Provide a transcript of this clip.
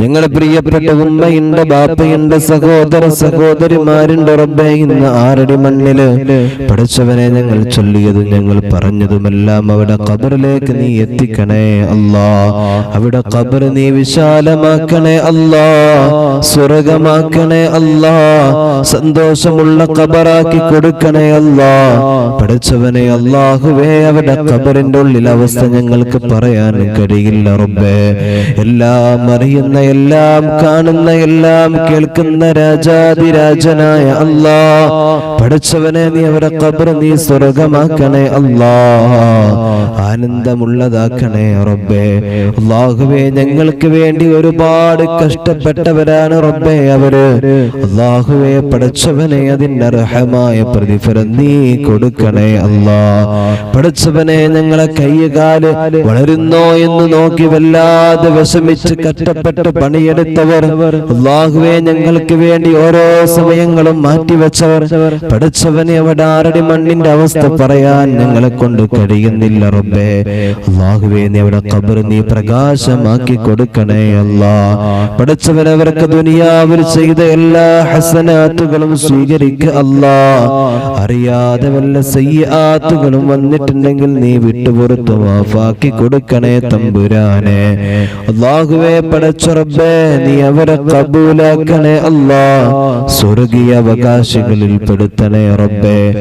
ഞങ്ങളുടെ പ്രിയപ്പെട്ട ഉമ്മയുണ്ട്, ബാപ്പയുണ്ട്, സഹോദര സഹോദരിമാരുണ്ട്. റബ്ബേ, ഇന്ന് ആറടി മണ്ണില് പഠിച്ചവനെ ഞങ്ങൾ ചൊല്ലിയതും ഞങ്ങൾ പറഞ്ഞതുമെല്ലാം അവിടെ ഖബറിലേക്ക് നീ എത്തിക്കണേ അല്ലാ. അവിടെ ഖബർ നീ വിശാലമാക്കണേ അല്ലാ, സ്വർഗമാക്കണേ അല്ലാ, സന്തോഷമുള്ള ഖബറാക്കി കൊടുക്കണേ അല്ലാ. പഠിച്ചവനെ അല്ലാഹുവേ, അവിടെ ഖബറിന്റെ ഉള്ളിൽ അവസ്ഥ ഞങ്ങൾക്ക് പറയാനും കഴിയില്ല റബ്ബേ. എല്ലാം അറിയുന്ന, എല്ലാം കാണുന്ന, എല്ലാം കേൾക്കുന്ന രാജാതിരാജനായ അല്ലാ, പഠിച്ചവനെ നീ അവരെ ഖബർ നീ സ്വർഗമാക്കണേ അല്ലാ, ആനന്ദമുള്ളതാക്കണേ റബ്ബേ. അല്ലാഹുവേ, ഞങ്ങൾക്ക് വേണ്ടി ഒരുപാട് കഷ്ടപ്പെട്ടവരാണ് റബ്ബേ അവര്. അല്ലാഹുവേ, പഠിച്ചവനെ അതിന്റെ അർഹമായ പ്രതിഫലം നീ കൊടുക്കണേ അല്ലാ. പഠിച്ചവനെ, ഞങ്ങളെ കൈകാല് വളരുന്നോ എന്ന് നോക്കി വല്ലാതെ വിഷമിച്ച് കഷ്ടപ്പെട്ട് പണിയെടുത്തവർ, അല്ലാഹുവേ, ഞങ്ങൾക്ക് വേണ്ടി ഓരോ സമയങ്ങളും മാറ്റിവെച്ചവർ, പഠിച്ചവനെ അവിടെ ആറടി മണ്ണിന്റെ അവസ്ഥ പറയാൻ ഞങ്ങളെ കൊണ്ട് കഴിയുന്നില്ല റബ്ബേ. അല്ലാഹുവേ, നീ അവിടെ ഖബർ നീ പ്രകാശമാക്കി കൊടുക്കണേ അല്ലാ. പഠിച്ചവൻ അവർക്ക് ദുനിയാവിൽ ചെയ്ത എല്ലാ ഹസനാത്തുകളും സ്വീകരിക്കുക അല്ലാ. അറിയാതെ വല്ല സയ്യിആത്തുകളും വന്നിട്ടുണ്ടെങ്കിൽ നീ വിട്ടുപുറത്ത് മാഫാക്കി കൊടുക്കണേ തമ്പുരാനെ. അല്ലാഹുവേ, പഠിച്ച റബ്ബേ, നീ അവരെ ഖബൂലാക്കണേ അല്ലാ, സ്വർഗീയ അവകാശികളിൽ പെടുത്തണേ റബ്ബേ.